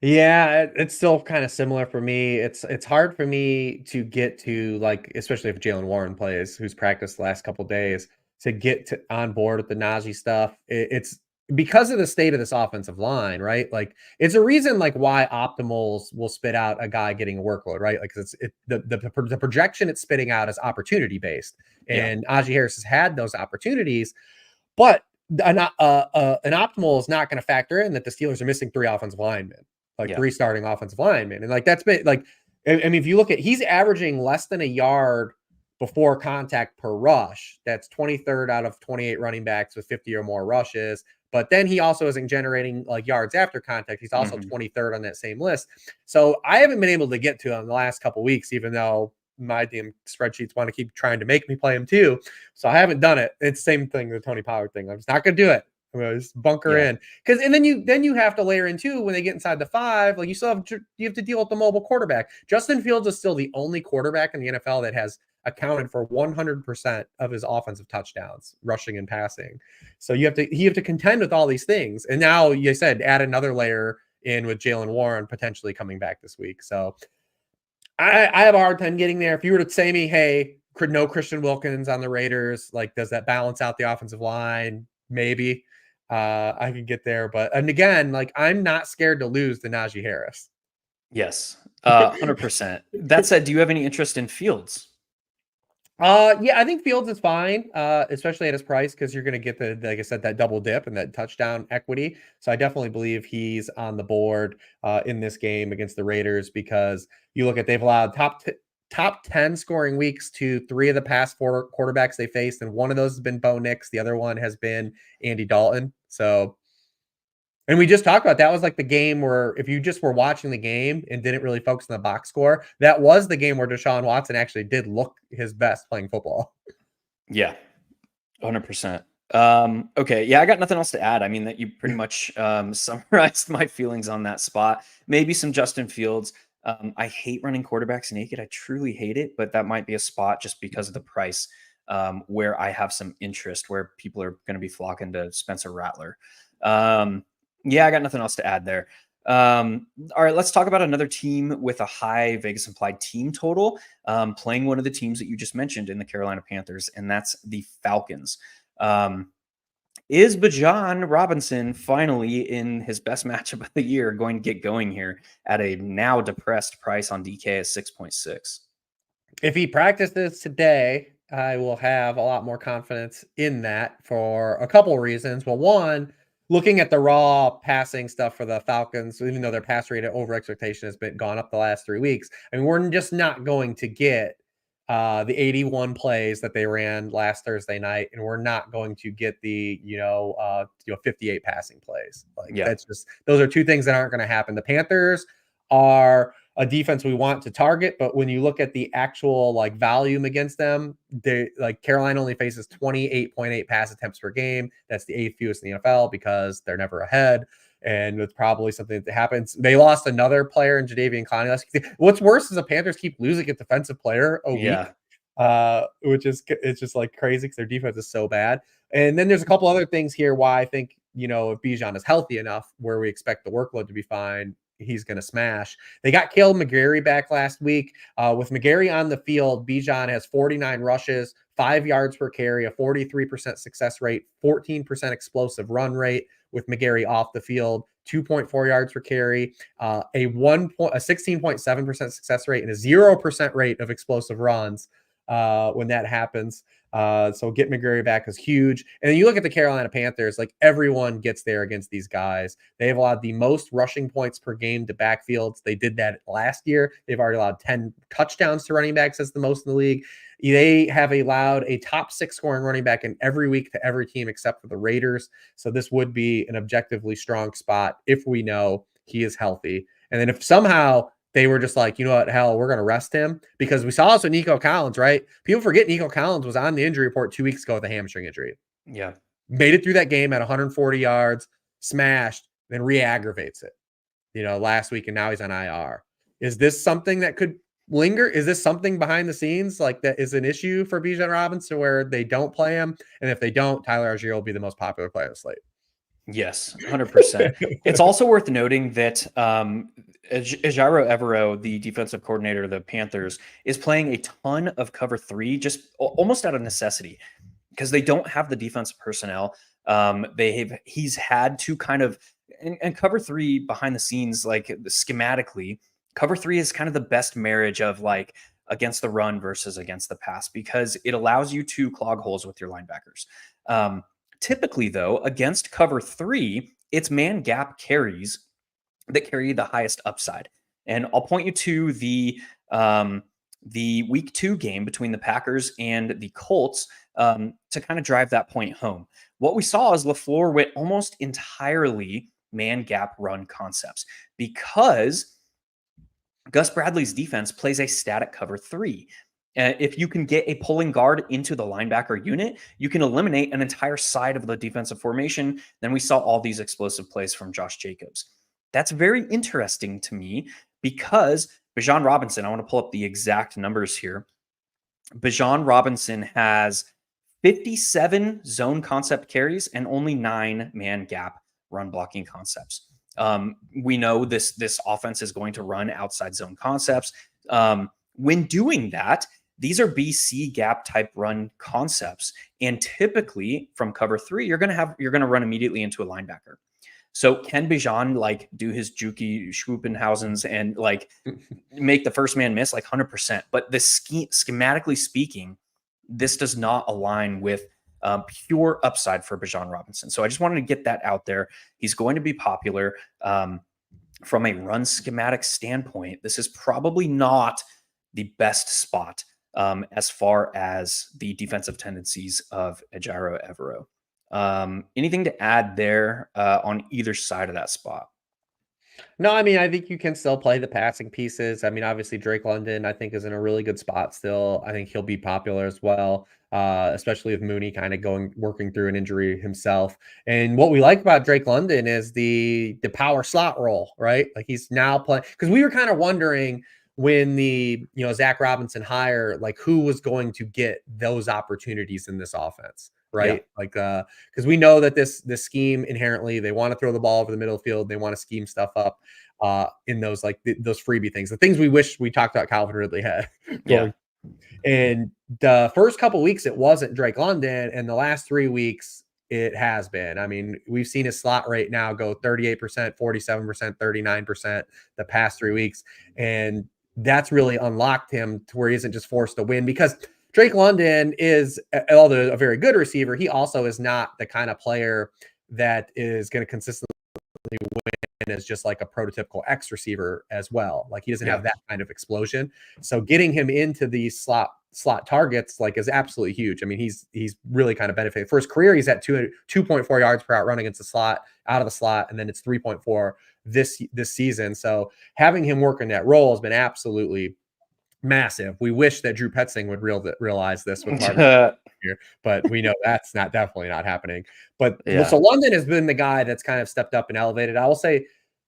Yeah, it's still kind of similar for me. It's hard for me to get to especially if Jalen Warren plays, who's practiced the last couple of days, to get on board with the Najee stuff. It's because of the state of this offensive line, right? Like it's a reason why optimals will spit out a guy getting a workload, right? Like the projection it's spitting out is opportunity based, and Najee Harris has had those opportunities, but an optimal is not going to factor in that the Steelers are missing 3 offensive linemen. 3 starting offensive linemen. And that's been I mean, if you look at, he's averaging less than a yard before contact per rush. That's 23rd out of 28 running backs with 50 or more rushes. But then he also isn't generating yards after contact. He's also 23rd on that same list. So I haven't been able to get to him the last couple of weeks, even though my damn spreadsheets want to keep trying to make me play him too. So I haven't done it. It's the same thing, the Tony Pollard thing. I'm just not going to do it. I'm gonna just bunker in and then you have to layer in too when they get inside the 5. You have to deal with the mobile quarterback. Justin Fields is still the only quarterback in the NFL that has accounted for 100% of his offensive touchdowns, rushing and passing. So you have to contend with all these things. And now you said add another layer in with Jalen Warren potentially coming back this week. So I have a hard time getting there. If you were to say me, hey, no Christian Wilkins on the Raiders, does that balance out the offensive line? Maybe. I could get there, and again, I'm not scared to lose to Najee Harris. Yes, 100%. That said, do you have any interest in Fields? Yeah, I think Fields is fine, especially at his price, because you're going to get like I said, that double dip and that touchdown equity. So I definitely believe he's on the board in this game against the Raiders, because you look at, they've allowed top 10 scoring weeks to 3 of the past 4 quarterbacks they faced, and one of those has been Bo Nix. The other one has been Andy Dalton. So, and we just talked about that was the game where if you just were watching the game and didn't really focus on the box score, that was the game where Deshaun Watson actually did look his best playing football. Yeah, 100%. Okay. Yeah, I got nothing else to add. I mean, that you pretty much summarized my feelings on that spot. Maybe some Justin Fields. I hate running quarterbacks naked. I truly hate it, but that might be a spot just because of the price where I have some interest, where people are going to be flocking to Spencer Rattler. Yeah, I got nothing else to add there. All right, let's talk about another team with a high Vegas implied team total, playing one of the teams that you just mentioned in the Carolina Panthers, and that's the Falcons. Is Bijan Robinson finally in his best matchup of the year going to get going here at a now depressed price on DK at 6.6? If he practices today, I will have a lot more confidence in that for a couple of reasons. Well, one, looking at the raw passing stuff for the Falcons, even though their pass rate over expectation has been gone up the last 3 weeks, I mean, we're just not going to get the 81 plays that they ran last Thursday night, and we're not going to get the 58 passing plays. Like Yeah. that's just those are two things that aren't going to happen. The Panthers are a defense we want to target, but when you look at the actual like volume against them, they like Carolina only faces 28.8 pass attempts per game. That's the 8th fewest in the NFL because they're never ahead. And it's probably something that happens. They lost another player in Jadeveon Clowney last week. What's worse is the Panthers keep losing a defensive player a week, which is it's just like crazy because their defense is so bad. And then there's a couple other things here why I think if Bijan is healthy enough, where we expect the workload to be fine, he's going to smash. They got Caleb McGarry back last week. With McGarry on the field, Bijan has 49 rushes, 5 yards per carry, a 43% success rate, 14% explosive run rate. With McGarry off the field, 2.4 yards per carry, a 16.7% success rate, and a 0% rate of explosive runs when that happens. So get McGarry back is huge. And then you look at the Carolina Panthers, like everyone gets there against these guys. They've allowed the most rushing points per game to backfields. They did that last year. They've already allowed 10 touchdowns to running backs. That's the most in the league. They have allowed a top 6 scoring running back in every week to every team except for the Raiders. So this would be an objectively strong spot if we know he is healthy. And then if somehow they were just like, you know what, hell, we're going to rest him, because we saw this with Nico Collins, right? People forget Nico Collins was on the injury report 2 weeks ago with a hamstring injury. Yeah. Made it through that game at 140 yards, smashed, then re-aggravates it, last week, and now he's on IR. Is this something that could linger? Is this something behind the scenes like that is an issue for Bijan Robinson where they don't play him? And if they don't, Tyler Algier will be the most popular player on the slate. Yes, 100%. It's also worth noting that Ejiro Evero, the defensive coordinator of the Panthers, is playing a ton of cover 3 just almost out of necessity because they don't have the defensive personnel. He's had to kind of and cover 3 behind the scenes, like schematically, cover 3 is kind of the best marriage of like against the run versus against the pass because it allows you to clog holes with your linebackers. Typically, though, against cover 3, it's man gap carries that carry the highest upside. And I'll point you to the week 2 game between the Packers and the Colts to kind of drive that point home. What we saw is LaFleur went almost entirely man gap run concepts because Gus Bradley's defense plays a static cover 3. If you can get a pulling guard into the linebacker unit, you can eliminate an entire side of the defensive formation. Then we saw all these explosive plays from Josh Jacobs. That's very interesting to me because Bijan Robinson, I want to pull up the exact numbers here. Bijan Robinson has 57 zone concept carries and only 9 man gap run blocking concepts. We know this offense is going to run outside zone concepts. When doing that, these are BC gap type run concepts. And typically from cover 3, you're going to run immediately into a linebacker. So can Bijan like do his Juki Schwuppenhausens and like make the first man miss? Like 100%. But the schematically speaking, this does not align with pure upside for Bijan Robinson. So I just wanted to get that out there. He's going to be popular from a run schematic standpoint. This is probably not the best spot as far as the defensive tendencies of Ejiro Evero. Anything to add there on either side of that spot? No, I mean, I think you can still play the passing pieces. I mean, obviously Drake London, I think, is in a really good spot still. I think he'll be popular as well, especially with Mooney kind of working through an injury himself. And what we like about Drake London is the power slot role, right? Like he's now playing because we were kind of wondering when the Zach Robinson hire, like who was going to get those opportunities in this offense, Yeah. right? Like because we know that this scheme inherently they want to throw the ball over the middle field, they want to scheme stuff up in those like those freebie things, the things we wish we talked about Calvin Ridley had Yeah. going. And the first couple weeks it wasn't Drake London, and the last 3 weeks it has been. I mean, we've seen his slot rate now go 38%, 47%, 39% the past 3 weeks, and that's really unlocked him to where he isn't just forced to win because Drake London is, although a very good receiver, he also is not the kind of player that is going to consistently win as just like a prototypical X receiver as well. Like he doesn't have that kind of explosion. So getting him into these slot targets like is absolutely huge. I mean, he's really kind of benefiting. For his career, he's at 2.4 yards per out run against the slot, out of the slot, and then it's 3.4 this season. So having him work in that role has been absolutely massive. We wish that Drew Petzing would realize this with Marvin here, but we know that's definitely not happening. But so London has been the guy that's kind of stepped up and elevated. I will say,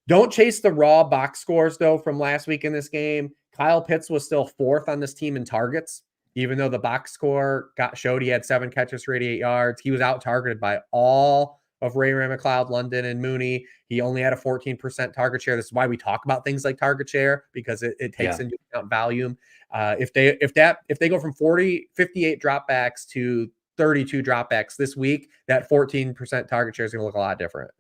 don't chase the raw box scores though from last week in this game. Kyle Pitts was still 4th on this team in targets, even though the box score showed he had 7 catches for 88 yards. He was out targeted by all of Ray McLeod, London, and Mooney. He only had a 14% target share. This is why we talk about things like target share, because it takes into account volume. If they go from 58 dropbacks to 32 dropbacks this week, that 14% target share is going to look a lot different.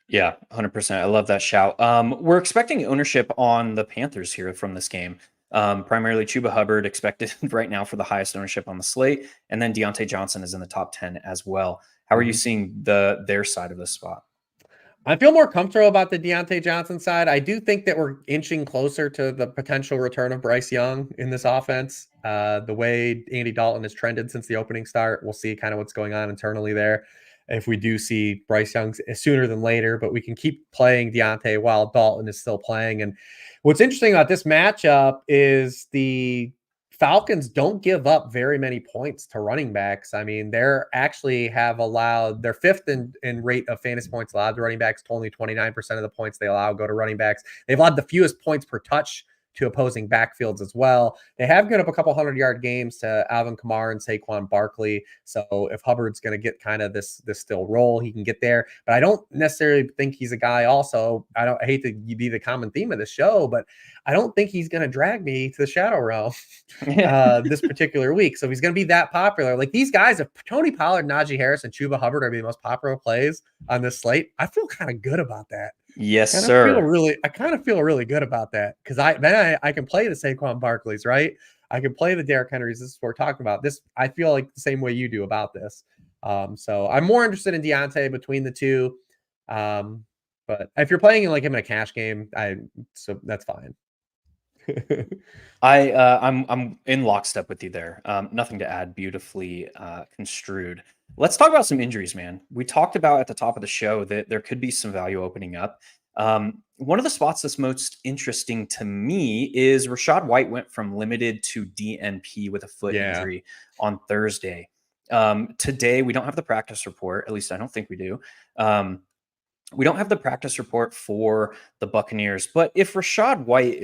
Yeah, 100%. I love that shout. We're expecting ownership on the Panthers here from this game. Primarily Chuba Hubbard expected right now for the highest ownership on the slate, and then Deontay Johnson is in the top 10 as well. How are you seeing their side of the spot? I feel more comfortable about the Deontay Johnson side. I do think that we're inching closer to the potential return of Bryce Young in this offense. The way Andy Dalton has trended since the opening start, we'll see kind of what's going on internally there. If we do see Bryce Young sooner than later, but we can keep playing Deontay while Dalton is still playing. And what's interesting about this matchup is the Falcons don't give up very many points to running backs. I mean, they're 5th in rate of fantasy points allowed to running backs. Only 29% of the points they allow go to running backs. They've allowed the fewest points per touch to opposing backfields as well. They have given up a couple 100-yard games to Alvin Kamara and Saquon Barkley. So if Hubbard's going to get kind of this still role, he can get there. But I don't necessarily think he's a guy also. I hate to be the common theme of the show, but I don't think he's going to drag me to the shadow realm this particular week. So if he's going to be that popular, like these guys, if Tony Pollard, Najee Harris, and Chuba Hubbard are the most popular plays on this slate, I feel kind of good about that. Yes, sir. I kind of feel really good about that because I can play the Saquon Barkleys, right? I can play the Derrick Henrys. This is what we're talking about. This I feel like the same way you do about this. So I'm more interested in Deontay between the two. But if you're playing like him in a cash game, so that's fine. I'm in lockstep with you there. Nothing to add. Beautifully construed. Let's talk about some injuries, man. We talked about at the top of the show that there could be some value opening up. One of the spots that's most interesting to me is Rachaad White went from limited to DNP with a foot injury on Thursday. Today, we don't have the practice report. At least I don't think we do. We don't have the practice report for the Buccaneers. But if Rachaad White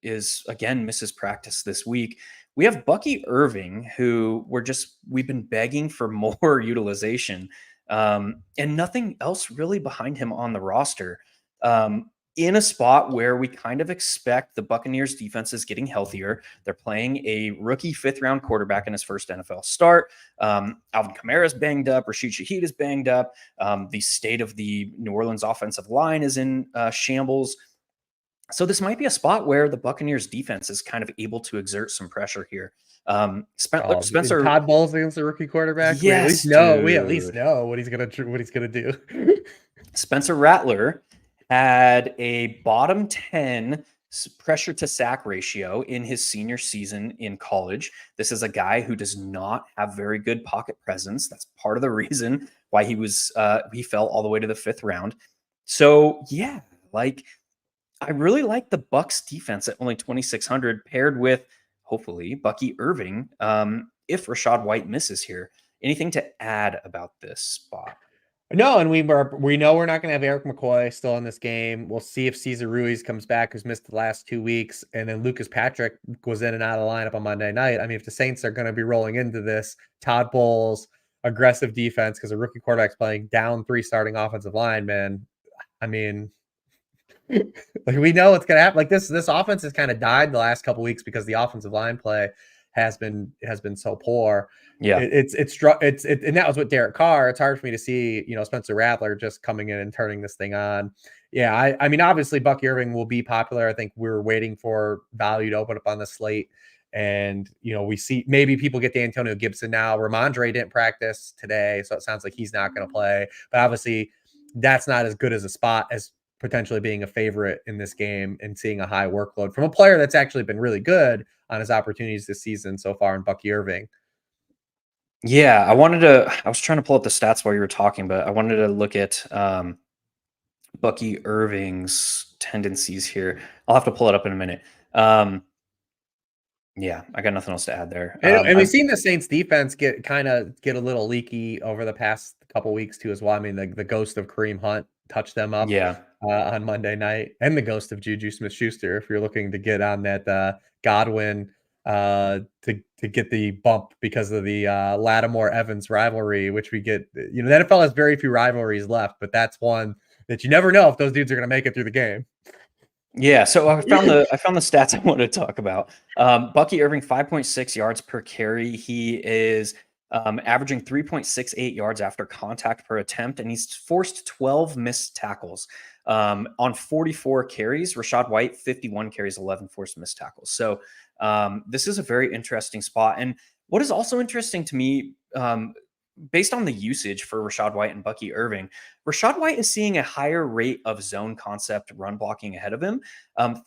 is again misses practice this week, we have Bucky Irving, who we've been begging for more utilization, and nothing else really behind him on the roster. In a spot where we kind of expect the Buccaneers defense is getting healthier. They're playing a rookie 5th-round quarterback in his first NFL start. Alvin Kamara is banged up. Rashid Shaheed is banged up. The state of the New Orleans offensive line is in shambles. So this might be a spot where the Buccaneers defense is kind of able to exert some pressure here. Spencer Todd Bowles against the rookie quarterback. Yes, we at least know what he's gonna do. Spencer Rattler had a bottom 10 pressure to sack ratio in his senior season in college. This is a guy who does not have very good pocket presence. That's part of the reason why he fell all the way to the 5th round. So yeah, like I really like the Bucks defense at only 2,600 paired with hopefully Bucky Irving. If Rachaad White misses here, anything to add about this spot? No, and we know we're not going to have Eric McCoy still in this game. We'll see if Cesar Ruiz comes back, who's missed the last 2 weeks, and then Lucas Patrick was in and out of the lineup on Monday night. I mean, if the Saints are going to be rolling into this, Todd Bowles aggressive defense because a rookie quarterback's playing down 3 starting offensive linemen. I mean, like we know it's gonna happen. Like this offense has kind of died the last couple weeks because the offensive line play has been so poor. Yeah. And that was with Derek Carr. It's hard for me to see, Spencer Rattler just coming in and turning this thing on. Yeah, I mean, obviously Bucky Irving will be popular. I think we're waiting for value to open up on the slate. And, we see maybe people get to Antonio Gibson now. Ramondre didn't practice today, so it sounds like he's not going to play. But obviously that's not as good as a spot as potentially being a favorite in this game and seeing a high workload from a player that's actually been really good on his opportunities this season so far in Bucky Irving. Yeah, I was trying to pull up the stats while you were talking, but I wanted to look at Bucky Irving's tendencies here. I'll have to pull it up in a minute. Yeah, I got nothing else to add there. And we've seen the Saints defense get a little leaky over the past couple weeks too as well. I mean, the ghost of Kareem Hunt touched them up on Monday night, and the ghost of Juju Smith-Schuster. If you're looking to get on that Godwin to get the bump because of the Lattimore Evans rivalry, which we get. The NFL has very few rivalries left, but that's one that you never know if those dudes are going to make it through the game. Yeah, so I found the stats I want to talk about. Bucky Irving, 5.6 yards per carry. He is averaging 3.68 yards after contact per attempt, and he's forced 12 missed tackles on 44 carries. Rachaad White, 51 carries, 11 forced missed tackles. So this is a very interesting spot. And what is also interesting to me, based on the usage for Rachaad White and Bucky Irving, Rachaad White is seeing a higher rate of zone concept run blocking ahead of him,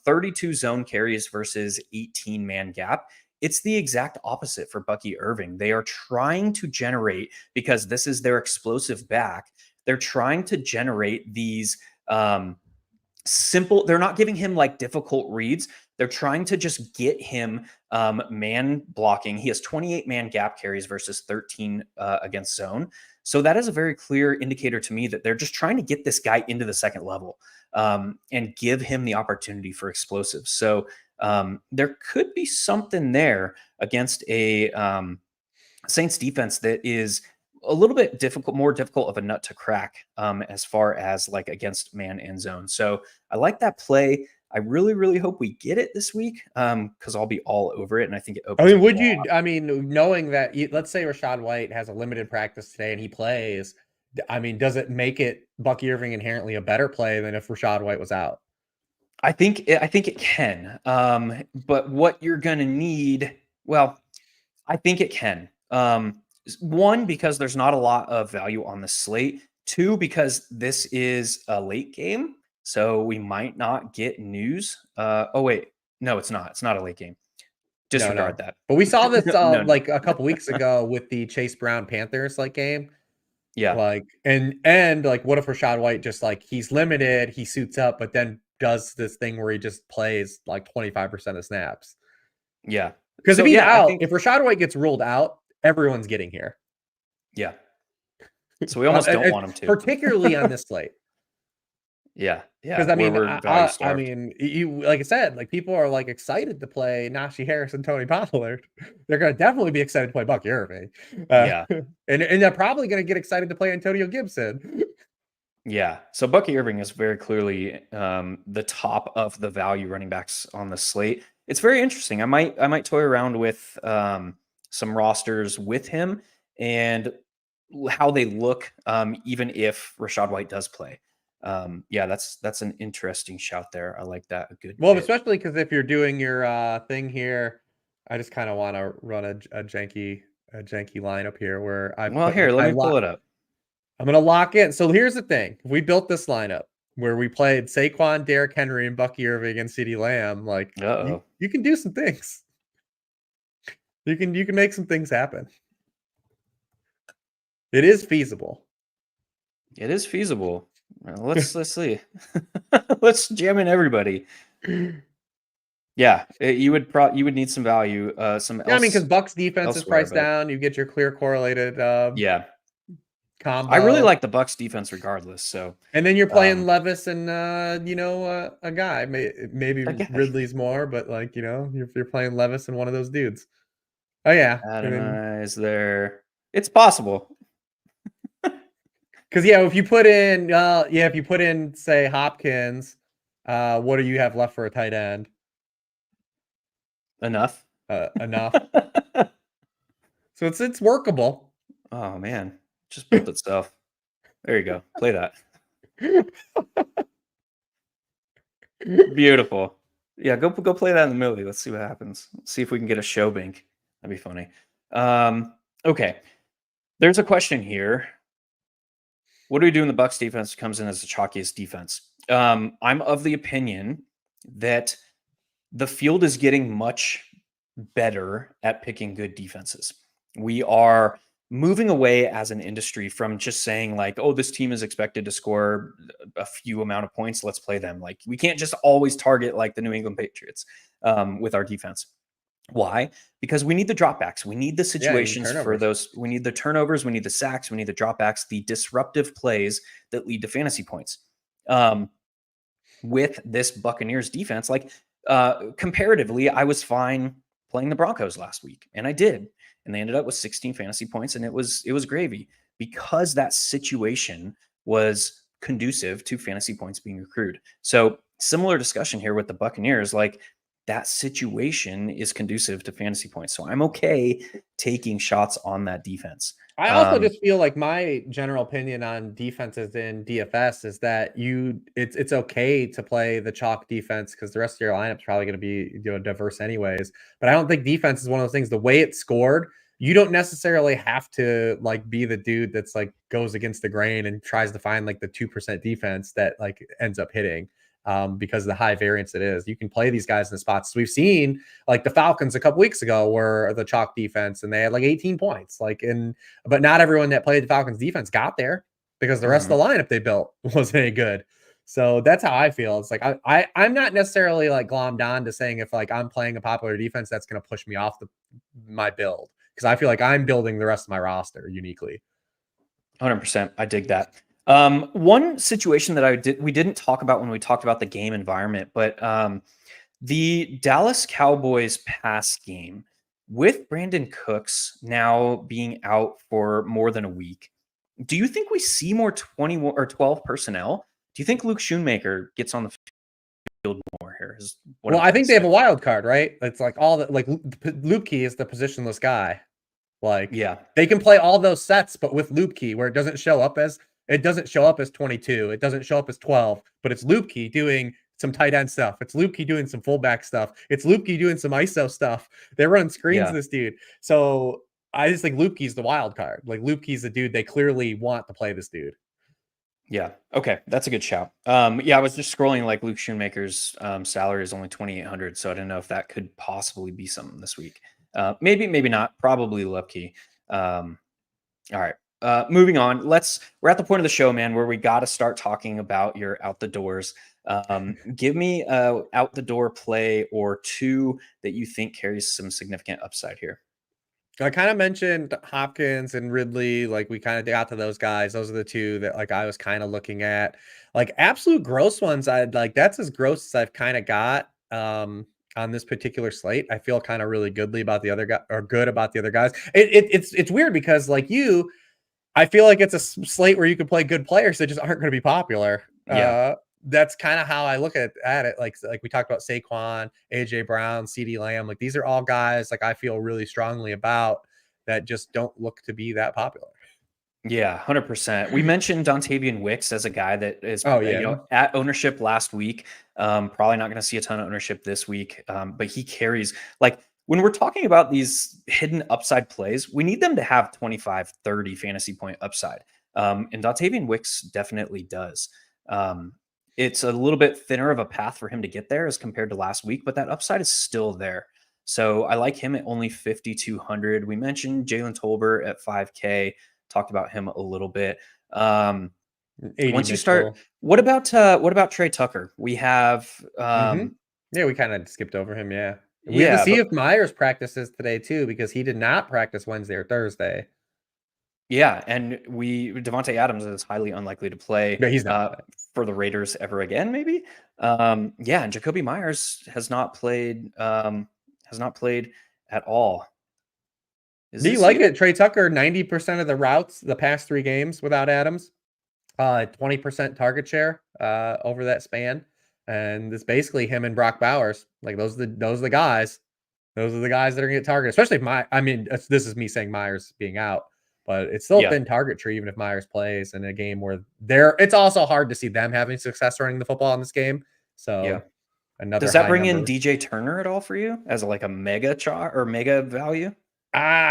32 zone carries versus 18 man gap. It's the exact opposite for Bucky Irving. They are trying to generate, because this is their explosive back, they're trying to generate these simple, they're not giving him like difficult reads. They're trying to just get him man blocking. He has 28 man gap carries versus 13 against zone. So that is a very clear indicator to me that they're just trying to get this guy into the second level and give him the opportunity for explosives. So there could be something there against a Saints defense that is a little bit more difficult of a nut to crack as far as like against man and zone. So I like that play. I really, really hope we get it this week because I'll be all over it. And I think it opens. Knowing that, let's say Rachaad White has a limited practice today and he plays, I mean, does it make it Bucky Irving inherently a better play than if Rachaad White was out? I think it can. But what you're going to need, I think it can. One, because there's not a lot of value on the slate. Two, because this is a late game. So we might not get news. Oh, wait. No, it's not. It's not a late game. Disregard that. But we saw this like a couple weeks ago with the Chase Brown Panthers game. Yeah. Like, and like, what if Rachaad White just he's limited, he suits up, but then does this thing where he just plays like 25% of snaps? Yeah. Because if he's out, if Rachaad White gets ruled out, everyone's getting here. Yeah. So we almost don't want him to. Particularly on this slate. Yeah. Because I mean, you like I said, people are excited to play Najee Harris and Tony Pollard. They're going to definitely be excited to play Bucky Irving. Yeah, and they're probably going to get excited to play Antonio Gibson. Yeah. So Bucky Irving is very clearly the top of the value running backs on the slate. It's very interesting. I might toy around with some rosters with him and how they look, even if Rachaad White does play. Yeah, that's an interesting shout there. I like that. Well, especially because if you're doing your thing here, I just kind of want to run a janky lineup here where let me pull it up. I'm gonna lock in. So here's the thing: we built this lineup where we played Saquon, Derrick Henry, and Bucky Irving and CeeDee Lamb. You can do some things. You can make some things happen. It is feasible. It is feasible. Let's see. Let's jam in everybody. Yeah, you would need some value. Yeah, I mean, because Bucks defense is elsewhere, priced but down. You get your clear correlated yeah, I really combo. like the Bucks defense regardless. So And then you're playing Levis and a guy. Maybe that guy, Ridley's more, but like you're playing Levis and one of those dudes. Oh yeah, and then is there. It's possible. because if you put in say Hopkins, what do you have left for a tight end? Enough. Enough. So it's workable. Oh man, just built itself. There you go. Play that. Beautiful. Yeah, go play that in the Millie. Let's see what happens. Let's see if we can get a show bank. That'd be funny. Okay. There's a question here. What do we do when the Bucks defense comes in as the chalkiest defense? I'm of the opinion that the field is getting much better at picking good defenses. We are moving away as an industry from just saying like, oh, this team is expected to score a few amount of points. Let's play them. Like we can't just always target like the New England Patriots with our defense. Why? Because we need the dropbacks. We need the situations for those. We need the turnovers. We need the sacks. We need the dropbacks, the disruptive plays that lead to fantasy points. With this Buccaneers defense, like comparatively, I was fine playing the Broncos last week, and I did. And they ended up with 16 fantasy points, and it was gravy because that situation was conducive to fantasy points being accrued. So similar discussion here with the Buccaneers, like that situation is conducive to fantasy points. So I'm okay taking shots on that defense. I also just feel like my general opinion on defenses in DFS is that it's okay to play the chalk defense because the rest of your lineup is probably going to be diverse anyways. But I don't think defense is one of those things. The way it's scored, you don't necessarily have to like be the dude that's like goes against the grain and tries to find like the 2% defense that like ends up hitting. Because of the high variance it is. You can play these guys in the spots. So we've seen like the Falcons a couple weeks ago were the chalk defense and they had like 18 points. But not everyone that played the Falcons defense got there because the rest of the lineup they built wasn't any good. So that's how I feel. It's like I'm not necessarily like glommed on to saying if like I'm playing a popular defense that's going to push me off my build because I feel like I'm building the rest of my roster uniquely. 100%. I dig that. One situation that we didn't talk about when we talked about the game environment, but the Dallas Cowboys pass game with Brandon Cooks now being out for more than a week. Do you think we see more 21 or 12 personnel? Do you think Luke Schoonmaker gets on the field more here? Well, I think they have a wild card, right? It's like all that, like Luke Key is the positionless guy. Like, yeah, they can play all those sets, but with Loop Key, where it doesn't show up as 22, it doesn't show up as 12, but it's Loop Key doing some tight end stuff. It's Loop Key doing some fullback stuff. It's Loop Key doing some ISO stuff. They're running screens this dude. So I just think Loop Key's the wild card. Like Loop Key's the dude they clearly want to play this dude. Yeah. Okay. That's a good shout. Yeah, I was just scrolling like Luke Schoonmaker's salary is only 2,800. So I didn't know if that could possibly be something this week. Maybe not. Probably Lupke. All right. Moving on. We're at the point of the show, man, where we got to start talking about your out the doors. Give me a out the door play or two that you think carries some significant upside here. I kind of mentioned Hopkins and Ridley. Like we kind of got to those guys. Those are the two that like I was kind of looking at. Like absolute gross ones. I'd like that's as gross as I've kind of got. On this particular slate, I feel kind of really goodly about the other guy or good about the other guys. It's weird because like I feel like it's a slate where you can play good players that just aren't going to be popular. Yeah. That's kind of how I look at it. Like we talked about Saquon, AJ Brown, CD Lamb. Like these are all guys like I feel really strongly about that just don't look to be that popular. Yeah, 100%. We mentioned Dontavian Wicks as a guy that is at ownership last week. Probably not going to see a ton of ownership this week, but he carries like when we're talking about these hidden upside plays, we need them to have 25, 30 fantasy point upside. And Dontavian Wicks definitely does. It's a little bit thinner of a path for him to get there as compared to last week, but that upside is still there. So I like him at only 5,200. We mentioned Jalen Tolbert at 5K. Talked about him a little bit. 80 Once you start, Mitchell. what about Trey Tucker? We have Yeah, we kind of skipped over him. Yeah. We have to yeah, see but if Myers practices today too, because he did not practice Wednesday or Thursday. yeah, and Devontae Adams is highly unlikely to play No, he's not playing. for the Raiders ever again, maybe. Yeah, and Jacoby Myers has not played at all. Is Do you this like you? it? Trey Tucker, 90% of the routes the past 3 games without Adams, 20% target share over that span. And it's basically him and Brock Bowers. Like those are the guys. Those are the guys that are going to get targeted, especially if this is me saying Myers being out, but it's still a Yeah, thin target tree, even if Myers plays in a game where it's also hard to see them having success running the football in this game. yeah. So another Does that high bring in number. DJ Turner at all for you as like a mega char or mega value?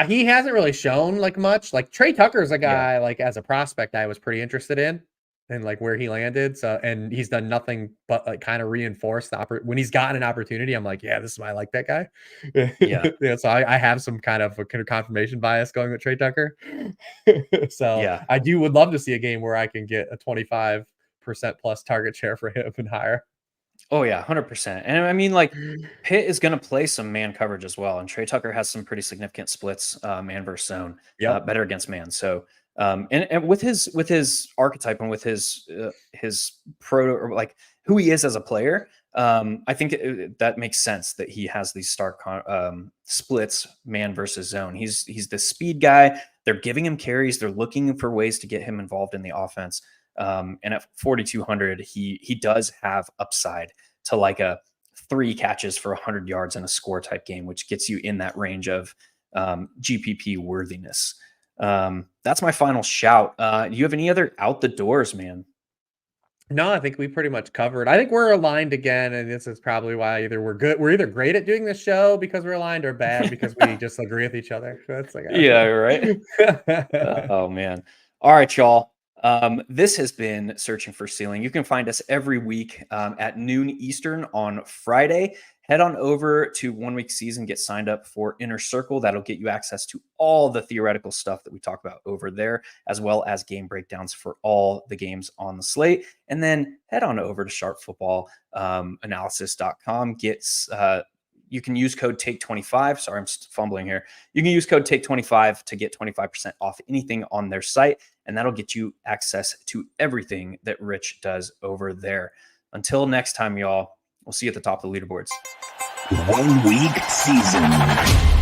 He hasn't really shown like much. Like Trey Tucker's a Yeah, guy, like as a prospect, I was pretty interested in and like where he landed. So, and he's done nothing but like kind of reinforce when he's gotten an opportunity. I'm like, yeah, this is why I like that guy. yeah, Yeah, so I have some kind of confirmation bias going with Trey Tucker. So yeah. would love to see a game where I can get a 25% plus target share for him and higher. Oh yeah, 100%. And I mean, like Pitt is going to play some man coverage as well, and Trey Tucker has some pretty significant splits, man versus zone, Yep. better against man. So, and with his archetype and with his proto or like who he is as a player, I think that makes sense that he has these stark splits, man versus zone. He's the speed guy. They're giving him carries. They're looking for ways to get him involved in the offense. And at 4,200, he does have upside to like a 3 catches for 100 yards in a score type game, which gets you in that range of GPP worthiness. That's my final shout. Do you have any other out the doors, man? No, I think we pretty much covered. I think we're aligned again, and this is probably why we're either great at doing this show because we're aligned, or bad because we just agree with each other. So that's like Yeah, right. Oh man. All right, y'all. This has been Searching for Ceiling. You can find us every week at noon Eastern on Friday. Head on over to 1 Week Season, get signed up for Inner Circle. That'll get you access to all the theoretical stuff that we talk about over there, as well as game breakdowns for all the games on the slate. And then head on over to sharpfootballanalysis.com. You can use code TAKE25. Sorry, I'm fumbling here. You can use code TAKE25 to get 25% off anything on their site, and that'll get you access to everything that Rich does over there. Until next time, y'all, we'll see you at the top of the leaderboards. 1 Week Season.